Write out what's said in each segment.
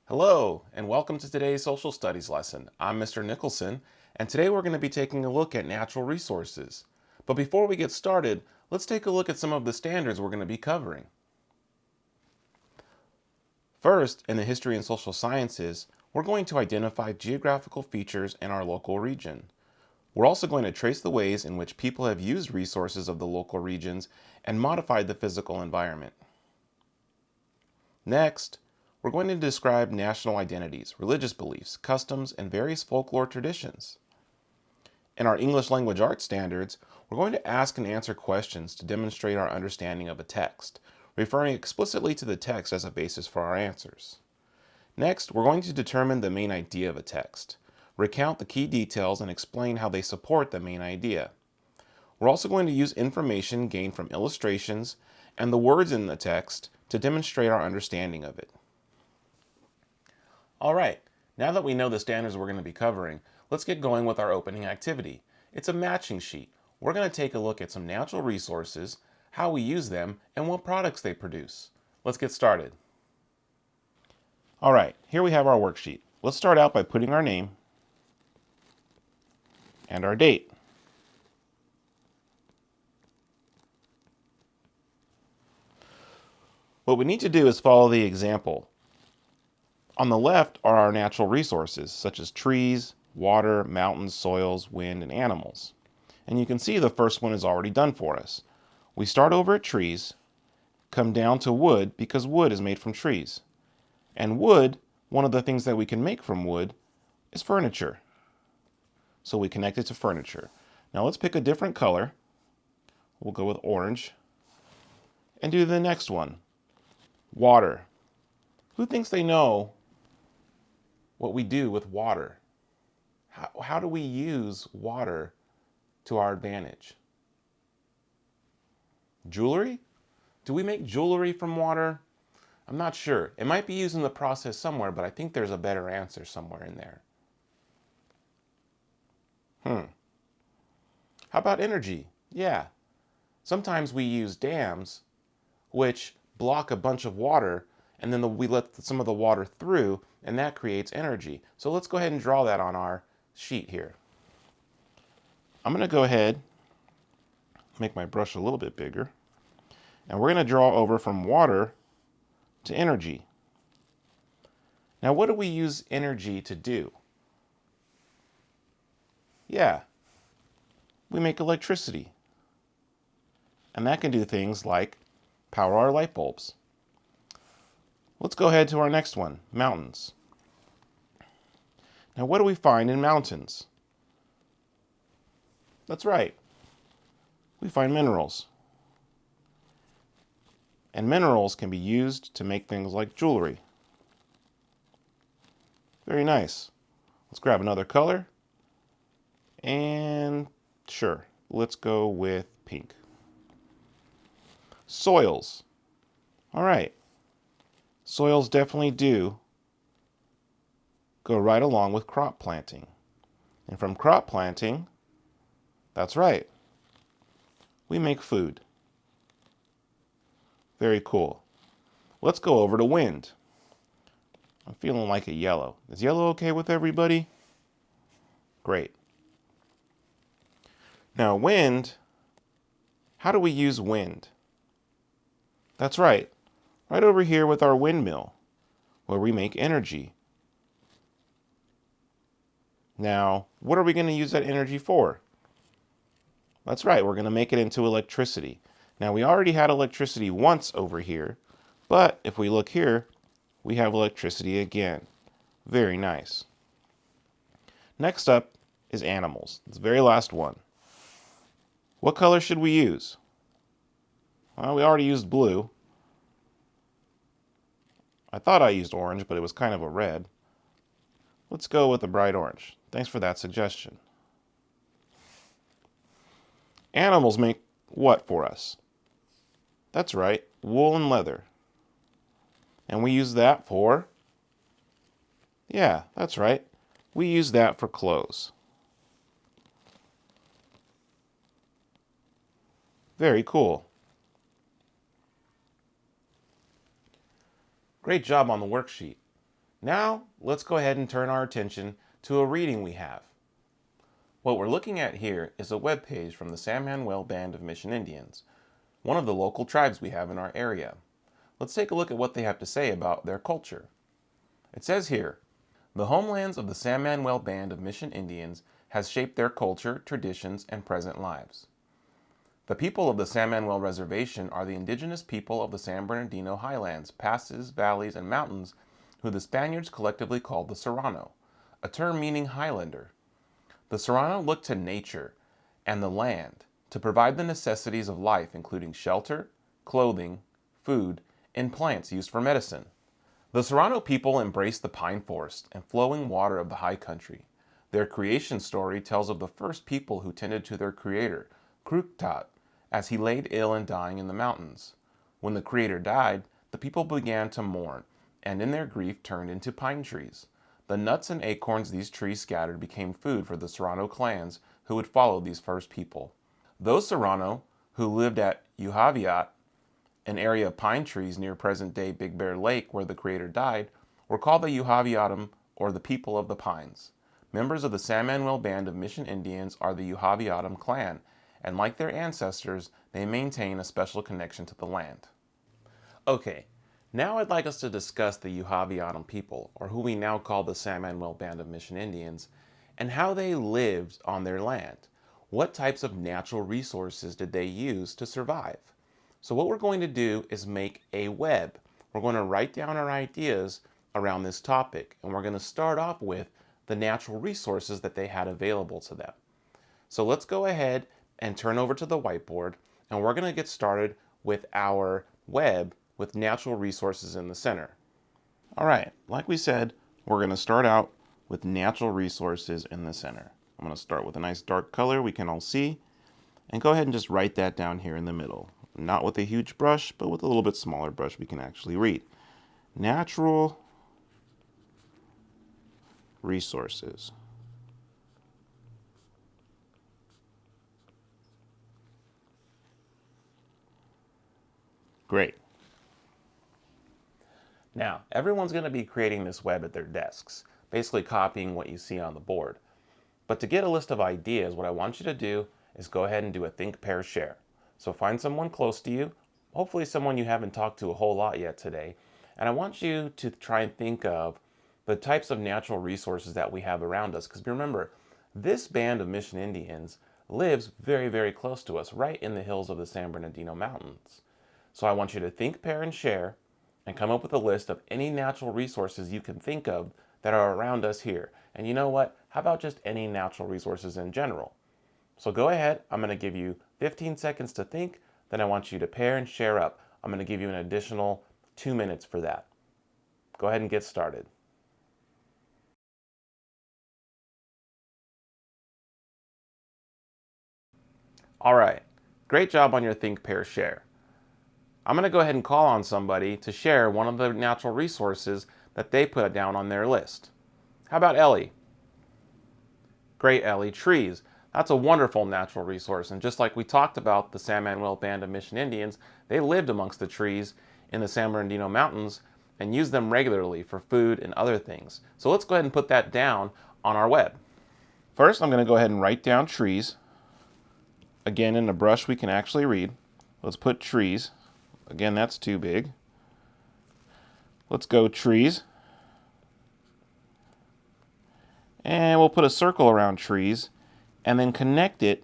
Hello, and welcome to today's social studies lesson. I'm Mr. Nicholson, and today we're going to be taking a look at natural resources. But before we get started, let's take a look at some of the standards we're going to be covering. First, in the history and social sciences, we're going to identify geographical features in our local region. We're also going to trace the ways in which people have used resources of the local regions and modified the physical environment. Next, we're going to describe national identities, religious beliefs, customs, and various folklore traditions. In our English language arts standards, we're going to ask and answer questions to demonstrate our understanding of a text, referring explicitly to the text as a basis for our answers. Next, we're going to determine the main idea of a text, recount the key details, and explain how they support the main idea. We're also going to use information gained from illustrations and the words in the text to demonstrate our understanding of it. All right, now that we know the standards we're going to be covering, let's get going with our opening activity. It's a matching sheet. We're going to take a look at some natural resources, how we use them, and what products they produce. Let's get started. All right, here we have our worksheet. Let's start out by putting our name and our date. What we need to do is follow the example. On the left are our natural resources, such as trees, water, mountains, soils, wind, and animals. And you can see the first one is already done for us. We start over at trees, come down to wood because wood is made from trees. And wood, one of the things that we can make from wood, is furniture. So we connect it to furniture. Now let's pick a different color. We'll go with orange. And do the next one. Water. Who thinks they know what we do with water? How do we use water to our advantage? Jewelry? Do we make jewelry from water? I'm not sure. It might be used in the process somewhere, but I think there's a better answer somewhere in there. How about energy? Yeah. Sometimes we use dams, which block a bunch of water, and then we let some of the water through, and that creates energy. So let's go ahead and draw that on our sheet here. I'm going to go ahead, make my brush a little bit bigger, and we're going to draw over from water to energy. Now, what do we use energy to do? Yeah, we make electricity. And that can do things like power our light bulbs. Let's go ahead to our next one, mountains. Now, what do we find in mountains? That's right. We find minerals. And minerals can be used to make things like jewelry. Very nice. Let's grab another color. And sure, let's go with pink. Soils. All right. Soils definitely do go right along with crop planting. And from crop planting, that's right, we make food. Very cool. Let's go over to wind. I'm feeling like a yellow. Is yellow okay with everybody? Great. Now wind, how do we use wind? That's right over here with our windmill, where we make energy. Now, what are we going to use that energy for? That's right, we're going to make it into electricity. Now, we already had electricity once over here, but if we look here, we have electricity again. Very nice. Next up is animals. It's the very last one. What color should we use? Well, we already used blue. I thought I used orange, but it was kind of a red. Let's go with a bright orange. Thanks for that suggestion. Animals make what for us? That's right, wool and leather. And we use that for? Yeah, that's right. We use that for clothes. Very cool. Great job on the worksheet. Now, let's go ahead and turn our attention to a reading we have. What we're looking at here is a web page from the San Manuel Band of Mission Indians, one of the local tribes we have in our area. Let's take a look at what they have to say about their culture. It says here, the homelands of the San Manuel Band of Mission Indians has shaped their culture, traditions, and present lives. The people of the San Manuel Reservation are the indigenous people of the San Bernardino highlands, passes, valleys, and mountains who the Spaniards collectively called the Serrano, a term meaning highlander. The Serrano looked to nature and the land to provide the necessities of life, including shelter, clothing, food, and plants used for medicine. The Serrano people embraced the pine forest and flowing water of the high country. Their creation story tells of the first people who tended to their creator, Kruktat, as he laid ill and dying in the mountains. When the creator died, the people began to mourn, and in their grief turned into pine trees. The nuts and acorns these trees scattered became food for the Serrano clans who would follow these first people. Those Serrano who lived at Uhaviat, an area of pine trees near present-day Big Bear Lake where the creator died, were called the Uhaviatum, or the people of the pines. Members of the San Manuel Band of Mission Indians are the Uhaviatum clan, and like their ancestors, they maintain a special connection to the land. Okay, now I'd like us to discuss the Uhaviatum people, or who we now call the San Manuel Band of Mission Indians, and how they lived on their land. What types of natural resources did they use to survive? So what we're going to do is make a web. We're going to write down our ideas around this topic, and we're going to start off with the natural resources that they had available to them. So let's go ahead and turn over to the whiteboard, and we're going to get started with our web with natural resources in the center. All right, like we said, we're going to start out with natural resources in the center. I'm going to start with a nice dark color we can all see, and go ahead and just write that down here in the middle. Not with a huge brush, but with a little bit smaller brush we can actually read. Natural resources. Great. Now, everyone's going to be creating this web at their desks, basically copying what you see on the board. But to get a list of ideas, what I want you to do is go ahead and do a think, pair, share. So find someone close to you, hopefully someone you haven't talked to a whole lot yet today, and I want you to try and think of the types of natural resources that we have around us. Because remember, this band of Mission Indians lives very, very close to us, right in the hills of the San Bernardino Mountains. So I want you to think, pair, and share, and come up with a list of any natural resources you can think of that are around us here. And you know what? How about just any natural resources in general? So go ahead. I'm going to give you 15 seconds to think. Then I want you to pair and share up. I'm going to give you an additional 2 minutes for that. Go ahead and get started. All right. Great job on your think, pair, share. I'm going to go ahead and call on somebody to share one of the natural resources that they put down on their list. How about Ellie? Great, Ellie. Trees. That's a wonderful natural resource. And just like we talked about the San Manuel Band of Mission Indians, they lived amongst the trees in the San Bernardino Mountains and used them regularly for food and other things. So let's go ahead and put that down on our web. First, I'm going to go ahead and write down trees. Again, in the brush we can actually read. Let's put trees. Again, that's too big. Let's go trees. And we'll put a circle around trees and then connect it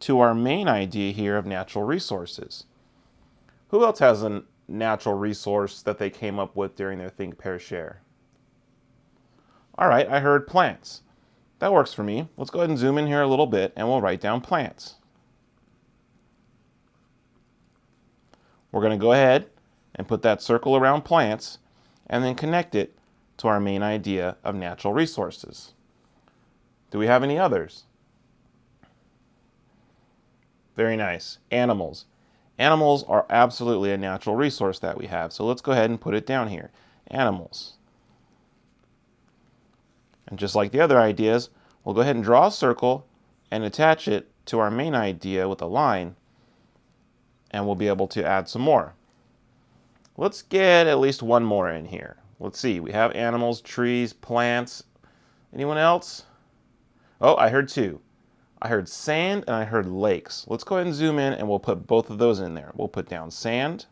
to our main idea here of natural resources. Who else has a natural resource that they came up with during their think, pair, share? All right, I heard plants. That works for me. Let's go ahead and zoom in here a little bit and we'll write down plants. We're going to go ahead and put that circle around plants and then connect it to our main idea of natural resources. Do we have any others? Very nice. Animals. Animals are absolutely a natural resource that we have. So let's go ahead and put it down here. Animals. And just like the other ideas, we'll go ahead and draw a circle and attach it to our main idea with a line. And we'll be able to add some more. Let's get at least one more in here. Let's see. We have animals, trees, plants. Anyone else? Oh, I heard two. I heard sand and I heard lakes. Let's go ahead and zoom in and we'll put both of those in there. We'll put down sand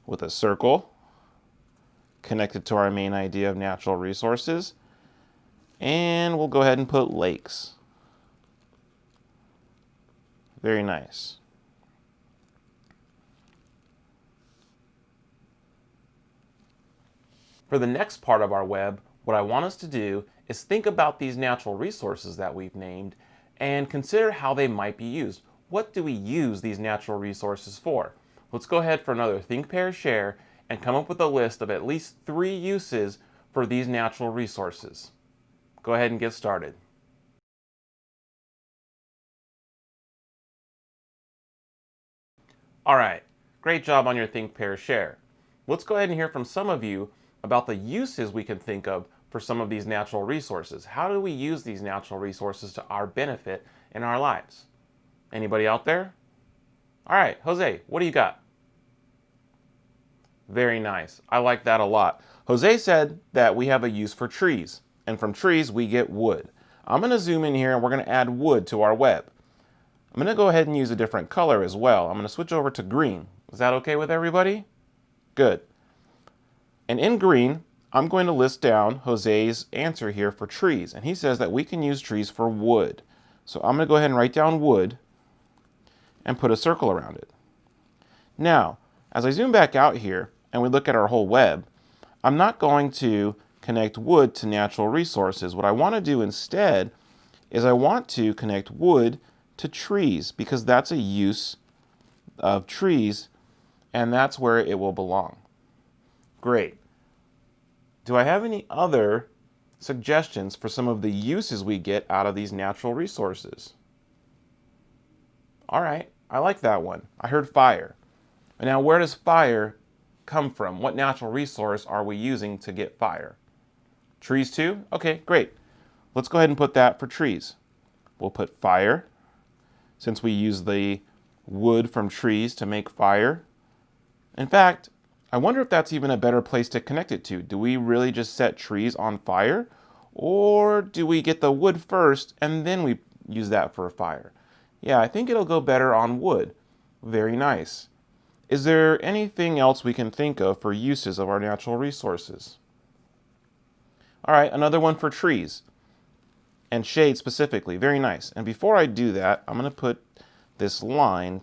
with a circle connected to our main idea of natural resources. And we'll go ahead and put lakes. Very nice. For the next part of our web, what I want us to do is think about these natural resources that we've named and consider how they might be used. What do we use these natural resources for? Let's go ahead for another think, pair, share and come up with a list of at least 3 uses for these natural resources. Go ahead and get started. All right, great job on your think, pair, share. Let's go ahead and hear from some of you about the uses we can think of for some of these natural resources. How do we use these natural resources to our benefit in our lives? Anybody out there? All right, Jose, what do you got? Very nice. I like that a lot. Jose said that we have a use for trees, and from trees we get wood. I'm going to zoom in here and we're going to add wood to our web. I'm going to go ahead and use a different color as well. I'm going to switch over to green. Is that okay with everybody? Good. And in green, I'm going to list down Jose's answer here for trees. And he says that we can use trees for wood. So I'm going to go ahead and write down wood and put a circle around it. Now, as I zoom back out here and we look at our whole web, I'm not going to connect wood to natural resources. What I want to do instead is I want to connect wood to trees because that's a use of trees and that's where it will belong. Great. Do I have any other suggestions for some of the uses we get out of these natural resources? All right, I like that one. I heard fire. Now, where does fire come from? What natural resource are we using to get fire? Trees too? Okay, great. Let's go ahead and put that for trees. We'll put fire, since we use the wood from trees to make fire. In fact, I wonder if that's even a better place to connect it to. Do we really just set trees on fire? Or do we get the wood first and then we use that for a fire? Yeah, I think it'll go better on wood. Very nice. Is there anything else we can think of for uses of our natural resources? All right, another one for trees and shade specifically. Very nice. And before I do that, I'm going to put this line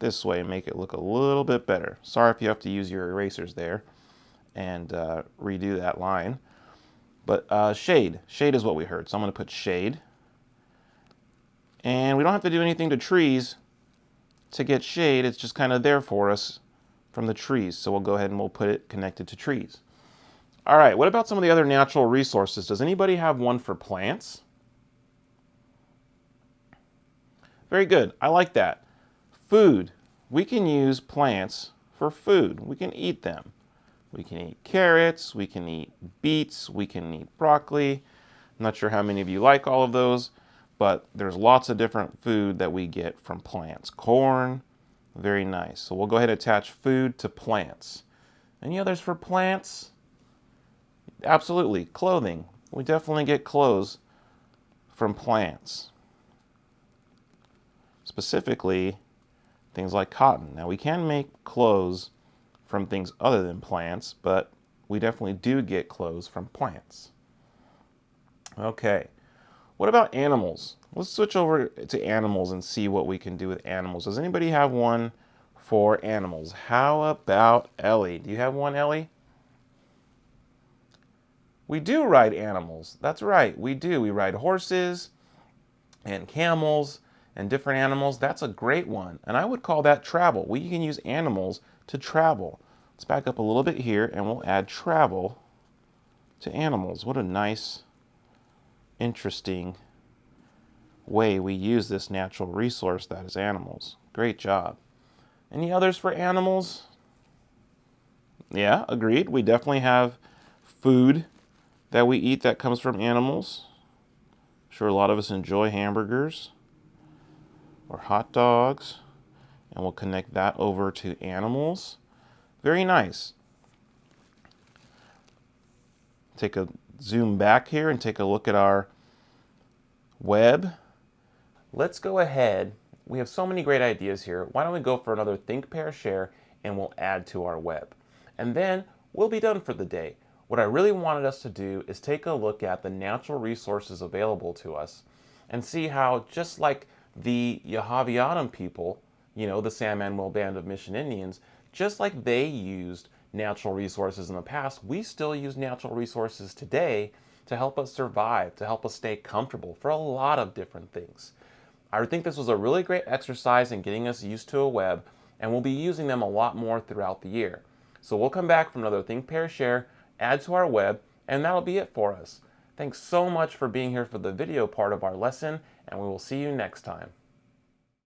this way and make it look a little bit better. Sorry if you have to use your erasers there and redo that line. But shade. Shade is what we heard. So I'm going to put shade. And we don't have to do anything to trees to get shade. It's just kind of there for us from the trees. So we'll go ahead and we'll put it connected to trees. All right, what about some of the other natural resources? Does anybody have one for plants? Very good. I like that. Food. We can use plants for food. We can eat them. We can eat carrots. We can eat beets. We can eat broccoli. I'm not sure how many of you like all of those, but there's lots of different food that we get from plants. Corn. Very nice. So we'll go ahead and attach food to plants. Any others for plants? Absolutely. Clothing. We definitely get clothes from plants. Specifically, things like cotton. Now, we can make clothes from things other than plants, but we definitely do get clothes from plants. Okay, what about animals? Let's switch over to animals and see what we can do with animals. Does anybody have one for animals? How about Ellie? Do you have one, Ellie? We do ride animals. That's right, we do. We ride horses and camels and different animals. That's a great one. And I would call that travel. We can use animals to travel. Let's back up a little bit here and we'll add travel to animals. What a nice, interesting way we use this natural resource that is animals. Great job. Any others for animals? Yeah, agreed. We definitely have food that we eat that comes from animals. I'm sure a lot of us enjoy hamburgers or hot dogs, and we'll connect that over to animals. Very nice. take a zoom back here and take a look at our web. Let's go ahead. We have so many great ideas here. Why don't we go for another think, pair, share, and we'll add to our web. And then we'll be done for the day. What I really wanted us to do is take a look at the natural resources available to us and see how, just like the Yahaviatam people, the San Manuel Band of Mission Indians, just like they used natural resources in the past, we still use natural resources today to help us survive, to help us stay comfortable for a lot of different things. I think this was a really great exercise in getting us used to a web, and we'll be using them a lot more throughout the year. So we'll come back for another Think, Pair, Share, add to our web, and that'll be it for us. Thanks so much for being here for the video part of our lesson, and we will see you next time.